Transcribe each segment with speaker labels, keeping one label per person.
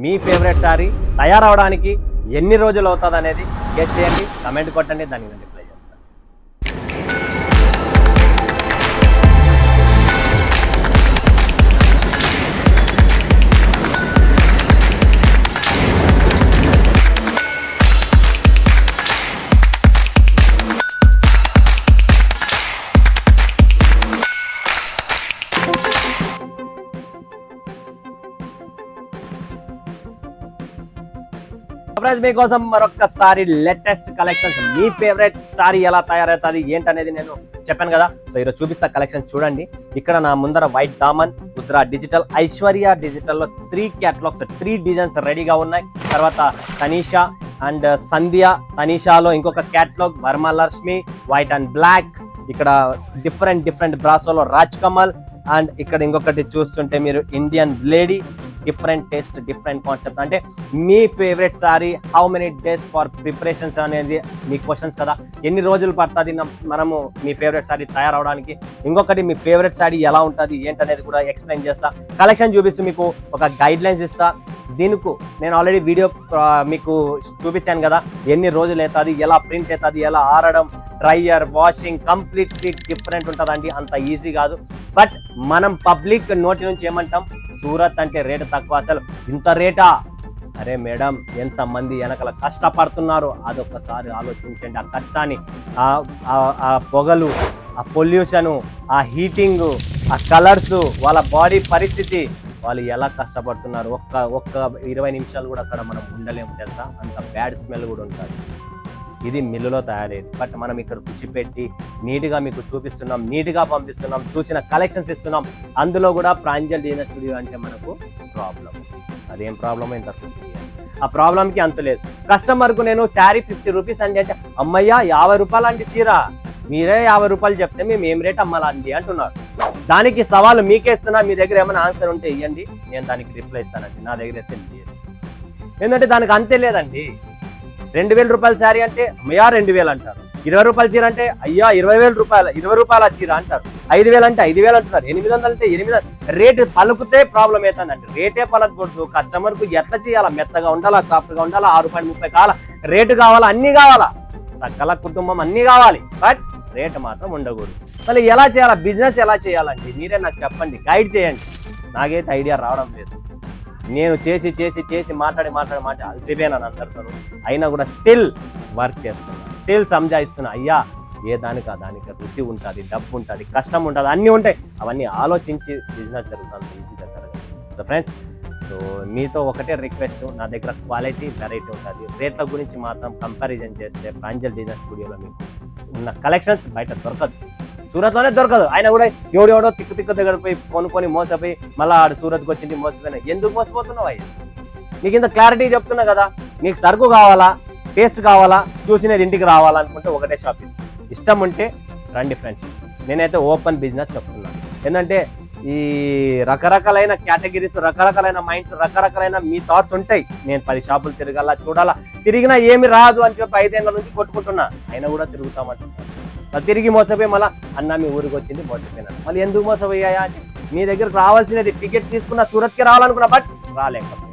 Speaker 1: మీ favourite sari తయారవడానికి ఎన్ని రోజులు అవుతుంది అనేది గెస్ చేయండి, కమెంట్ కొట్టండి, దాన్ని రిప్లై చేస్తాను. మీకోసం మరొకసారి లేటెస్ట్ కలెక్షన్స్, మీ ఫేవరెట్ సారీ ఎలా తయారవుతుంది ఏంటనేది నేను చెప్పాను కదా. సో ఈరోజు చూపిస్తా కలెక్షన్ చూడండి. ఇక్కడ నా ముందర వైట్ దామన్, గుజరాత్ డిజిటల్, ఐశ్వర్య డిజిటల్లో 3 క్యాటలాగ్స్ 3 డిజైన్స్ రెడీగా ఉన్నాయి. తర్వాత తనీషా అండ్ సంధ్య, తనీషాలో ఇంకొక catalogue Varamahalakshmi white and black. ఇక్కడ డిఫరెంట్ బ్రాసోలో రాజ్ కమల్, అండ్ ఇక్కడ ఇంకొకటి చూస్తుంటే మీరు Indian lady. Different taste, different concept. అంటే మీ favourite sari how many days for preparations అనేది మీ క్వశ్చన్స్ కదా. ఎన్ని రోజులు పడుతుంది మనము మీ ఫేవరెట్ సారీ తయారవడానికి. ఇంకొకటి మీ ఫేవరెట్ సారీ ఎలా ఉంటుంది ఏంటనేది కూడా ఎక్స్ప్లెయిన్ చేస్తా. కలెక్షన్ చూపిస్తూ మీకు ఒక గైడ్ లైన్స్ ఇస్తా. దీనికి నేను ఆల్రెడీ వీడియో మీకు చూపించాను కదా, ఎన్ని రోజులు అవుతుంది, ఎలా ప్రింట్ అవుతుంది, ఎలా ఆరడం, డ్రైయర్, వాషింగ్, కంప్లీట్లీ డిఫరెంట్ ఉంటుందండి. అంత ఈజీ కాదు. బట్ మనం పబ్లిక్ నోటి నుంచి ఏమంటాం, సూరత్ అంటే రేటు తక్కువ, అసలు ఇంత రేటా? అరే మేడం, ఎంతమంది వెనకల కష్టపడుతున్నారు అదొక్కసారి ఆలోచించండి. ఆ కష్టాన్ని, ఆ పొగలు, ఆ పొల్యూషను, ఆ హీటింగు, ఆ కలర్స్, వాళ్ళ బాడీ పరిస్థితి, వాళ్ళు ఎలా కష్టపడుతున్నారు. ఒక్క 20 నిమిషాలు కూడా అక్కడ మనం ఉండలేము తెలుసా, అంత బ్యాడ్ స్మెల్ కూడా ఉంటుంది. ఇది మిల్లులో తయారయ్యేది. బట్ మనం ఇక్కడ కూర్చిపెట్టి నీట్గా మీకు చూపిస్తున్నాం, నీట్గా పంపిస్తున్నాం, చూసిన కలెక్షన్స్ ఇస్తున్నాం. అందులో కూడా ప్రాంజల్ డిజైనర్ స్టూడియో అంటే మనకు ప్రాబ్లం. అదేం ప్రాబ్లమో ఇంత ఆ ప్రాబ్లంకి అంత లేదు. కస్టమర్కు నేను శారీ 50 రూపీస్ అండి అంటే, అమ్మయ్య 50 రూపాయలు అంటే చీర, మీరే 50 రూపాయలు చెప్తే మేము ఏం రేట్ అమ్మాలండి అంటున్నారు. దానికి సవాలు మీకే ఇస్తున్నా. మీ దగ్గర ఏమైనా ఆన్సర్ ఉంటే ఇవ్వండి, నేను దానికి రిప్లై ఇస్తానండి. నా దగ్గర అయితే లేదు. ఎందుకంటే దానికి అంతే లేదండి. 2000 రూపాయల శారీ అంటే అమ్మయ్యా 2000 అంటారు. 20 రూపాయల చీర అంటే అయ్యా 20,000 రూపాయలు, 20 రూపాయల చీర అంటారు. 5,000 అంటే 5,000 అంటున్నారు. 800 అంటే 800. రేటు పలుకుతే ప్రాబ్లం అవుతుందండి. రేటే పలకూడదు. కస్టమర్కు ఎట్లా చేయాలా, మెత్తగా ఉండాలా, సాఫ్ట్గా ఉండాలా, ₹6.30 కావాలా, రేటు కావాలా, అన్ని కావాలా, సకల కుటుంబం అన్ని కావాలి. బట్ రేటు మాత్రం ఉండకూడదు. మళ్ళీ ఎలా చేయాలా, బిజినెస్ ఎలా చేయాలండి మీరే నాకు చెప్పండి, గైడ్ చేయండి. నాకైతే ఐడియా రావడం లేదు. నేను చేసి మాట్లాడి అలసిపోయినాను అందరితో. అయినా కూడా స్టిల్ వర్క్ చేస్తున్నా, స్టిల్ సంజాయిస్తున్నా. అయ్యా ఏ దానికి రుచి ఉంటుంది, డబ్బు ఉంటుంది, కష్టం ఉంటుంది, అన్నీ ఉంటాయి. అవన్నీ ఆలోచించి బిజినెస్ జరుగుతుంది, ఈజీగా జరగదు. సో ఫ్రెండ్స్, సో మీతో ఒకటే రిక్వెస్ట్, నా దగ్గర క్వాలిటీ, వెరైటీ ఉంటుంది. రేట్ల గురించి మాత్రం కంపారిజన్ చేస్తే ప్రాంజల్ డిజైనర్ స్టూడియోలో మీకు ఉన్న కలెక్షన్స్ బయట దొరకదు, సూరత్లోనే దొరకదు. ఆయన కూడా ఎవడో తిక్కు దగ్గర పోయి కొనుక్కొని మోసపోయి మళ్ళీ ఆడు సూరత్కి వచ్చింది మోసపోయినా. ఎందుకు మోసపోతున్నావు అయ్యా? నీకు ఇంత క్లారిటీ చెప్తున్నా కదా. నీకు సరుకు కావాలా, టేస్ట్ కావాలా, చూసినది ఇంటికి రావాలనుకుంటే ఒకటే షాపింగ్. ఇష్టం ఉంటే రండి ఫ్రెండ్స్. నేనైతే ఓపెన్ బిజినెస్ చెప్తున్నాను. ఏంటంటే ఈ రకరకాలైన కేటగిరీస్, రకరకాలైన మైండ్స్, రకరకాలైన మీ థాట్స్ ఉంటాయి. నేను 10 షాపులు తిరగాల, చూడాలా, తిరిగినా ఏమి రాదు అని చెప్పి 5 ఏళ్ళ నుంచి కొట్టుకుంటున్నా. అయినా కూడా తిరుగుతామంటున్నాను. తిరిగి మోసపోయి మళ్ళీ అన్న మీ ఊరికి వచ్చింది మోసపోయినాను. మళ్ళీ ఎందుకు మోసపోయాయా అని, మీ దగ్గరకు రావాల్సినది టికెట్ తీసుకున్న సూరత్కి రావాలనుకున్నా, బట్ రాలేకపోయినా.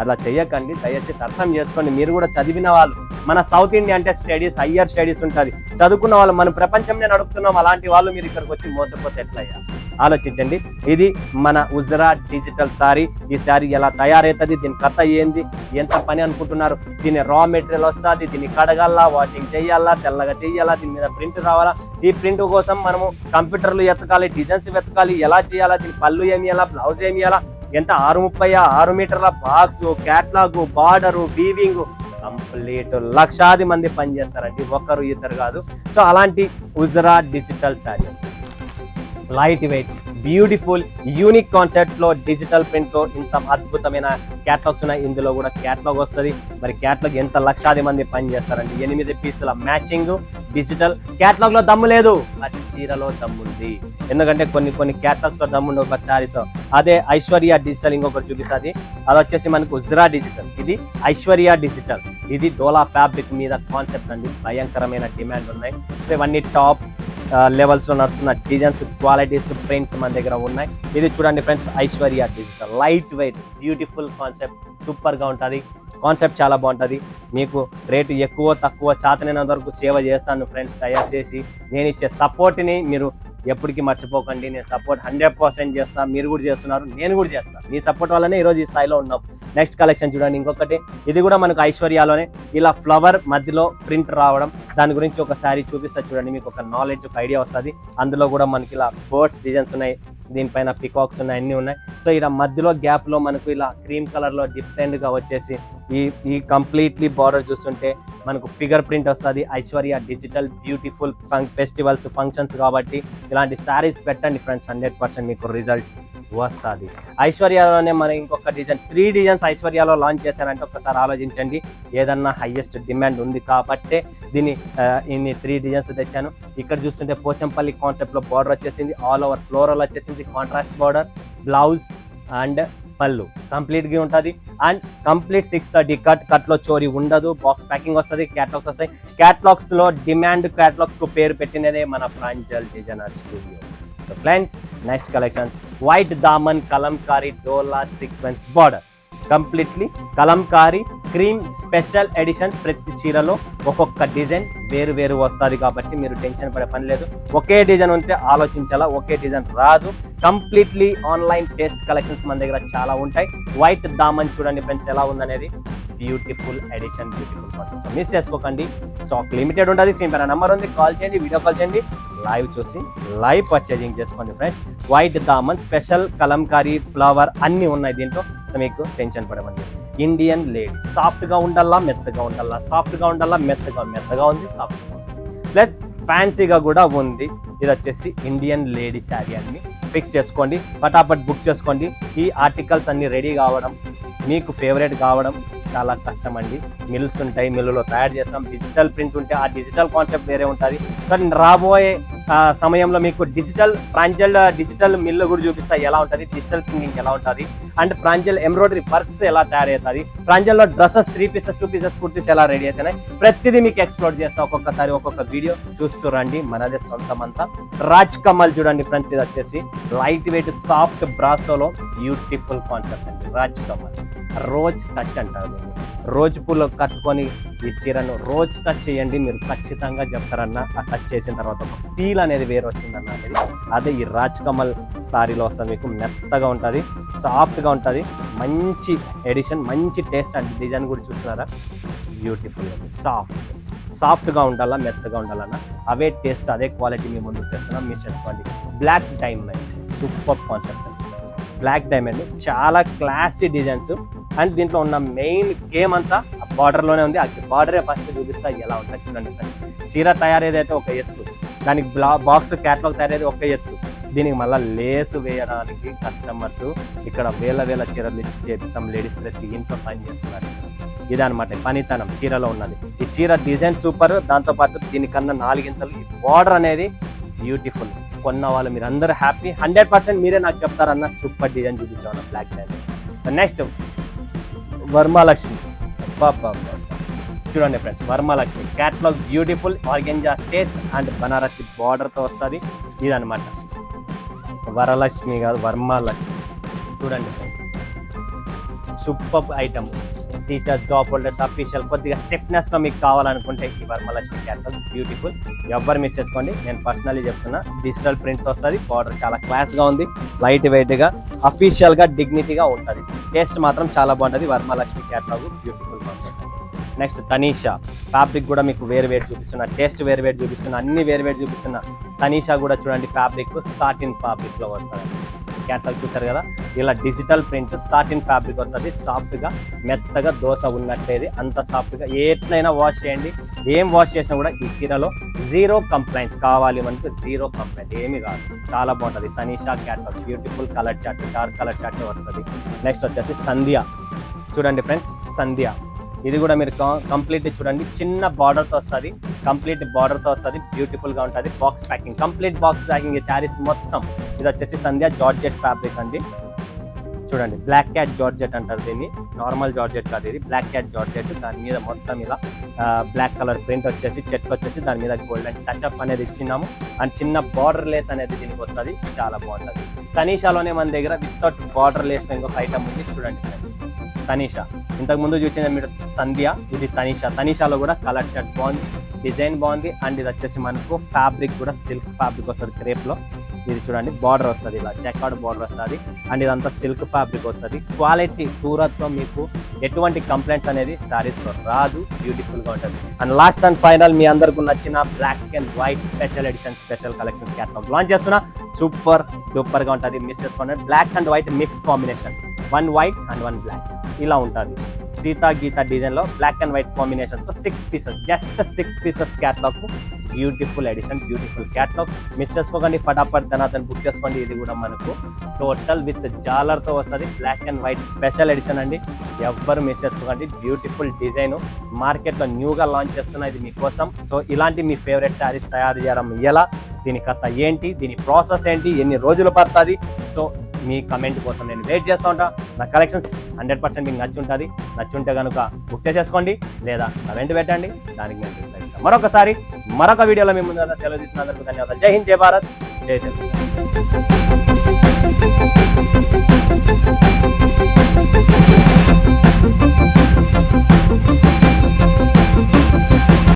Speaker 1: అలా చెయ్యకండి, దయచేసి అర్థం చేసుకోండి. మీరు కూడా చదివిన వాళ్ళు, మన సౌత్ ఇండియా అంటే స్టడీస్, హయ్యర్ స్టడీస్ ఉంటుంది, చదువుకున్న వాళ్ళు, మన ప్రపంచంనే నడుపుతున్నాం. అలాంటి వాళ్ళు మీరు ఇక్కడికి వచ్చి మోసపోతే ఎట్లయ్యా? ఆలోచించండి. ఇది మన ఉజ్రా డిజిటల్ సారీ. ఈ సారీ ఎలా తయారవుతుంది, దీని కథ ఏంది, ఎంత పని అనుకుంటున్నారు? దీని రా మెటీరియల్ వస్తుంది, దీన్ని కడగాలా, వాషింగ్ చేయాలా, తెల్లగా చేయాలా, దీని మీద ప్రింట్ రావాలా. ఈ ప్రింట్ కోసం మనము కంప్యూటర్లు ఎత్తకాలి, డిజైన్స్ వెతకాలి, ఎలా చేయాలా, దీని పళ్ళు ఏమి ఇవ్వాలా, బ్లౌజ్ ఏమి ఇవ్వాలా, ఎంత 6 మీటర్ల box, catalogue, border, weaving, complete లక్షాది మంది పనిచేస్తారండి, ఒక్కరు ఇద్దరు కాదు. సో అలాంటి ఉజ్రా digital sari, light weight, beautiful, unique concept లో డిజిటల్ ప్రింట్ లో ఇంత అద్భుతమైన క్యాటలాగ్స్ ఉన్నాయి. ఇందులో కూడా క్యాటలాగ్ వస్తుంది. మరి క్యాటలాగ్ ఎంత లక్షాది మంది పని చేస్తారండి. 8 పీసుల మ్యాచింగ్ డిజిటల్. క్యాటలాగ్ లో దమ్ము లేదు, బట్ చీరలో దమ్ముంది. ఎందుకంటే కొన్ని క్యాటలాగ్స్ లో దమ్ము ఉండవు, బట్ శారీస్. అదే ఐశ్వర్య డిజిటల్ ఇంకొకటి చూపిస్తుంది. అది వచ్చేసి మనకు ఉజ్రా డిజిటల్, ఇది ఐశ్వర్య డిజిటల్. ఇది డోలా ఫ్యాబ్రిక్ మీద కాన్సెప్ట్ అండి. భయంకరమైన డిమాండ్ ఉన్నాయి. సో ఇవన్నీ టాప్ లెవెల్స్ లో నడుస్తున్న డిజైన్స్, క్వాలిటీస్, ప్రింట్స్ మన దగ్గర ఉన్నాయి. ఇది చూడండి friends, Aishwarya digital light weight beautiful concept, super గా ఉంటుంది. కాన్సెప్ట్ చాలా బాగుంటుంది. మీకు రేటు ఎక్కువ తక్కువ చేతనైనంత వరకు సేవ చేస్తాను ఫ్రెండ్స్. దయచేసి నేను ఇచ్చే సపోర్ట్ని మీరు ఎప్పటికీ మర్చిపోకండి. నేను సపోర్ట్ 100% చేస్తాను. మీరు కూడా చేస్తున్నారు, నేను కూడా చేస్తాను. మీ సపోర్ట్ వల్లనే ఈరోజు ఈ స్థాయిలో ఉన్నాం. నెక్స్ట్ కలెక్షన్ చూడండి, ఇంకొకటి. ఇది కూడా మనకు ఐశ్వర్యాలోనే ఇలా ఫ్లవర్ మధ్యలో ప్రింట్ రావడం, దాని గురించి ఒక శారీ చూపిస్తా చూడండి. మీకు ఒక నాలెడ్జ్, ఒక ఐడియా వస్తుంది. అందులో కూడా మనకి ఇలా బర్డ్స్ డిజైన్స్ ఉన్నాయి, దీనిపైన పికాక్స్ ఉన్నాయి, అన్నీ ఉన్నాయి. సో ఇలా మధ్యలో గ్యాప్ లో మనకు ఇలా క్రీమ్ కలర్ లో డిఫరెంట్ గా వచ్చేసి ఈ కంప్లీట్లీ బార్డర్ చూస్తుంటే మనకు ఫిగర్ ప్రింట్ వస్తుంది. Aishwarya digital beautiful festivals, functions కాబట్టి ఇలాంటి శారీస్ పెట్టండి ఫ్రెండ్స్, 100% మీకు రిజల్ట్ వస్తుంది. ఐశ్వర్యాలోనే మనం ఇంకొక డిజైన్, 3 డిజైన్స్ ఐశ్వర్యాలో లాంచ్ చేశానంటే ఒకసారి ఆలోచించండి. ఏదన్నా హైయెస్ట్ డిమాండ్ ఉంది కాబట్టే ఇన్ని 3 డిజైన్స్ తెచ్చాను. ఇక్కడ చూస్తుంటే పోచంపల్లి కాన్సెప్ట్ లో బార్డర్ వచ్చేసింది, ఆల్ ఓవర్ ఫ్లోరల్ వచ్చేసింది, కాంట్రాస్ట్ బార్డర్, బ్లౌజ్ అండ్ పళ్ళు కంప్లీట్ గా ఉంటుంది. అండ్ కంప్లీట్ 630 కట్ లో చోరీ ఉండదు. బాక్స్ ప్యాకింగ్ వస్తుంది, క్యాటలాగ్స్ వస్తాయి. క్యాటలాగ్స్ లో డిమాండ్ క్యాటలాగ్స్ కు పేరు పెట్టినదే మన Pranjal designer studio. So friends, next collections, white దామన్ కలంకారీ డోలా sequence border, completely Kalamkari cream special edition. ప్రతి చీరలో ఒక్కొక్క డిజైన్ వేరు వేరు వస్తుంది కాబట్టి మీరు టెన్షన్ పడే పని లేదు. ఒకే డిజైన్ ఉంటే ఆలోచించాలా, ఒకే డిజైన్ రాదు. కంప్లీట్లీ ఆన్లైన్ టెస్ట్ కలెక్షన్స్ మన దగ్గర చాలా ఉంటాయి. వైట్ దామన్ చూడండి ఫ్రెండ్స్ ఎలా ఉందనేది, beautiful edition, beautiful concept. Miss చేసుకోకండి, స్టాక్ లిమిటెడ్ ఉంటుంది. స్క్రీన్ పైన నెంబర్ ఉంది, కాల్ చేయండి, వీడియో కాల్ చేయండి, లైవ్ చూసి లైవ్ పర్చేజింగ్ చేసుకోండి ఫ్రెండ్స్. వైట్ దామన్ స్పెషల్ కలంకారీ ఫ్లవర్ అన్ని ఉన్నాయి దీంట్లో, మీకు టెన్షన్ పడమండి. ఇండియన్ లేడీ, సాఫ్ట్ గా ఉండాలా, మెత్తగా ఉండాలా, సాఫ్ట్ గా ఉండాలా, మెత్తగా ఉంది, సాఫ్ట్ గా ఉంది, ప్లస్ ఫ్యాన్సీగా కూడా ఉంది. ఇది వచ్చేసి ఇండియన్ లేడీ శారీ అన్ని ఫిక్స్ చేసుకోండి, ఫటాఫట్ బుక్ చేసుకోండి. ఈ ఆర్టికల్స్ అన్ని రెడీ కావడం, మీకు ఫేవరెట్ కావడం చాలా కష్టం అండి. మిల్స్ ఉంటాయి, మిల్లులో తయారు చేస్తాం. డిజిటల్ ప్రింట్ ఉంటే ఆ డిజిటల్ కాన్సెప్ట్ వేరే ఉంటుంది. కానీ రాబోయే సమయంలో మీకు ప్రాంజల్ డిజిటల్ మిల్లు కూడా చూపిస్తా ఎలా ఉంటుంది, డిజిటల్ ప్రింటింగ్ ఎలా ఉంటుంది, అండ్ ప్రాంజల్ ఎంబ్రాయిడరీ వర్క్స్ ఎలా తయారవుతుంది, ప్రాంజల్లో డ్రెస్సెస్ 3 పీసెస్ 2 పీసెస్ కుర్తీస్ ఎలా రెడీ అవుతున్నాయి, ప్రతిదీ మీకు ఎక్స్ప్లోర్ చేస్తా. ఒక్కొక్కసారి ఒక్కొక్క వీడియో చూస్తూ రండి, మనదే సొంతమంతా. రాజ్ కమల్ చూడండి ఫ్రెండ్స్, ఇది వచ్చేసి లైట్ వెయిట్ సాఫ్ట్ బ్రాసోలో బ్యూటిఫుల్ కాన్సెప్ట్ అండి. రాజ్ కమల్ రోజ్ టచ్ అంటారు. రోజు పూలు కట్టుకొని ఈ చీరను రోజ్ టచ్ చేయండి, మీరు ఖచ్చితంగా చెప్తారన్న. ఆ టచ్ చేసిన తర్వాత ఒక ఫీల్ అనేది వేరు వచ్చిందన్న అనేది. అదే ఈ రాజ్ కమల్ సారీలో వస్తుంది. మీకు మెత్తగా ఉంటుంది, సాఫ్ట్గా ఉంటుంది, మంచి ఎడిషన్, మంచి టేస్ట్ అండి. డిజైన్ కూడా చూస్తున్నారా, బ్యూటిఫుల్ అండి. సాఫ్ట్గా ఉండాలా, మెత్తగా ఉండాలన్న, అవే టేస్ట్, అదే క్వాలిటీ మీ ముందుకు తెస్తున్నాం. మిస్ చేసుకోండి. బ్లాక్ డైమండ్ సూపర్ కాన్సెప్ట్ అండి. బ్లాక్ డైమండ్ చాలా క్లాసీ డిజైన్స్. అండ్ దీంట్లో ఉన్న మెయిన్ గేమ్ అంతా ఆ బార్డర్లోనే ఉంది. ఆ బార్డరే ఫస్ట్ చూపిస్తా ఎలా ఉంటుంది చూడండి. చీర తయారేదైతే ఒక ఎత్తు, దానికి బాక్స్ క్యాటలాగ్ తయారేది ఒక ఎత్తు, దీనికి మళ్ళీ లేసు వేయడానికి కస్టమర్స్ ఇక్కడ వేల చీరలు ఇచ్చి చేపిస్తాం. లేడీస్ ప్రతి ఇంట్లో పని చేస్తున్నారు. ఇదనమాట పనితనం చీరలో ఉన్నది. ఈ చీర డిజైన్ సూపర్, దాంతోపాటు దీనికన్నా 4 ఇంతలు ఈ బార్డర్ అనేది బ్యూటిఫుల్. కొన్న వాళ్ళు మీరు అందరూ హ్యాపీ, 100% మీరే నాకు చెప్తారన్న. సూపర్ డిజైన్ చూపించామన్న బ్లాక్ డైమండ్. నెక్స్ట్ వర్మాలక్ష్మి, చూడండి friends, Varmalakshmi catalogue beautiful organza taste and Banarasi బార్డర్తో వస్తుంది. ఇదనమాట వరలక్ష్మి కాదు, వర్మాలక్ష్మి. చూడండి friends, super item. Teacher, job holders, official కొద్దిగా స్టిఫ్నెస్లో మీకు కావాలనుకుంటే ఈ వర్మలక్ష్మి క్యాటలాగ్ బ్యూటిఫుల్. ఎవ్వరు మిస్ చేసుకోండి, నేను పర్సనల్లీ చెప్తున్నా. డిజిటల్ ప్రింట్ వస్తుంది, బార్డర్ చాలా క్లాస్గా ఉంది, లైట్ వెయిట్గా, అఫీషియల్గా, డిగ్నిటీగా ఉంటుంది. టేస్ట్ మాత్రం చాలా బాగుంటుంది. Varmalakshmi catalogue beautiful concept. Next Tanisha fabric కూడా మీకు వేరు చూపిస్తున్నా, టేస్ట్ వేరు చూపిస్తున్నా, అన్ని వేరు చూపిస్తున్నా. తనీషా కూడా చూడండి, ఫ్యాబ్రిక్ సాటిన్ ఫ్యాబ్రిక్లో వస్తుంది. క్యాటలాగ్ చూసారు కదా, ఇలా డిజిటల్ ప్రింట్ సాటిన్ ఫ్యాబ్రిక్ వస్తుంది. సాఫ్ట్గా, మెత్తగా, దోశ ఉన్నట్టేది అంత సాఫ్ట్గా. ఎట్లయినా వాష్ చేయండి, ఏం వాష్ చేసినా కూడా ఈ చీరలో 0 కంప్లైంట్. కావాలి మనకు 0 కంప్లైంట్, ఏమి కాదు, చాలా బాగుంటుంది. Tanisha catalogue beautiful colour chart, dark colour chart వస్తుంది. నెక్స్ట్ వచ్చేసి సంధ్య చూడండి ఫ్రెండ్స్, సంధ్య ఇది కూడా మీరు కంప్లీట్ చూడండి, చిన్న బార్డర్తో వస్తుంది, కంప్లీట్ బార్డర్తో వస్తుంది, బ్యూటిఫుల్గా ఉంటుంది. Box packing, complete box packing ఈ శారీస్ మొత్తం. ఇది వచ్చేసి సంధ్య జార్జెట్ ఫ్యాబ్రిక్ అండి. చూడండి బ్లాక్ క్యాట్ జార్జెట్ అంటారు దీన్ని, నార్మల్ జార్జెట్ కాదు ఇది, బ్లాక్ క్యాట్ జార్జెట్. దాని మీద మొత్తం ఇలా బ్లాక్ కలర్ ప్రింట్ వచ్చేసి చెట్లు వచ్చేసి దాని మీద గోల్డెన్ టచ్అప్ అనేది ఇచ్చినాము. అండ్ చిన్న బార్డర్ లేస్ అనేది దీనికి వస్తుంది, చాలా బాగుంటుంది. తనీషాలోనే మన దగ్గర వితౌట్ బార్డర్ లేస్ ఇంకొక ఐటమ్ ఉంది, చూడండి ఫ్రెండ్స్. తనీషా ఇంతకు ముందు చూసిన మీరు సంధ్య, ఇది తనీషా. తనీషాలో కూడా కలర్ షర్ట్ బాగుంది, డిజైన్ బాగుంది. అండ్ ఇది వచ్చేసి మనకు ఫ్యాబ్రిక్ కూడా సిల్క్ ఫ్యాబ్రిక్ వస్తుంది క్రేప్ లో. ఇది చూడండి బార్డర్ వస్తుంది, ఇలా చెక్అవుట్ బార్డర్ వస్తుంది. అండ్ ఇదంతా సిల్క్ ఫ్యాబ్రిక్ వస్తుంది. క్వాలిటీ సూరత్ లో మీకు ఎటువంటి కంప్లైంట్స్ అనేది సారీస్ లో రాదు, బ్యూటిఫుల్ గా ఉంటుంది. అండ్ లాస్ట్ అండ్ ఫైనల్ మీ అందరికి నచ్చిన black and white special edition special collections catalogue launch చేస్తున్నా. సూపర్ డూపర్ గా ఉంటుంది, మిస్ చేసుకోండి. Black and white mix combination, 1 white and 1 black ఇలా ఉంటుంది. సీతా గీత డిజైన్ లో బ్లాక్ అండ్ వైట్ కాంబినేషన్స్ తో 6 pieces, just 6 pieces catalogue, beautiful edition, beautiful catalogue. Miss చేసుకోకండి, ఫటాఫట్ ధనాథన్ బుక్ చేసుకోండి. ఇది కూడా మనకు టోటల్ విత్ జాలర్ తో వస్తుంది, black and white special edition అండి. ఎవ్వరు మిస్ చేసుకోకండి, బ్యూటిఫుల్ డిజైన్, మార్కెట్ లో న్యూగా లాంచ్ చేస్తున్నా ఇది మీకోసం. సో ఇలాంటి మీ ఫేవరెట్ శారీస్ తయారు చేయడం ఎలా, దీని కథ ఏంటి, దీని ప్రాసెస్ ఏంటి, ఎన్ని రోజులు పడుతుంది, సో మీ కమెంట్ కోసం నేను వెయిట్ చేస్తూ ఉంటా. నా కలెక్షన్స్ 100% మీకు నచ్చి ఉంటుంది. నచ్చుంటే కనుక బుక్ చేసేసుకోండి, లేదా కమెంట్ పెట్టండి, దానికి నేను రిప్లై ఇస్తాను. మరొకసారి మరొక వీడియోలో మీ ముందు సెలవు తీసుకున్నందుకు ధన్యవాదాలు. జై హింద్, జై భారత్, జై తెలుగు.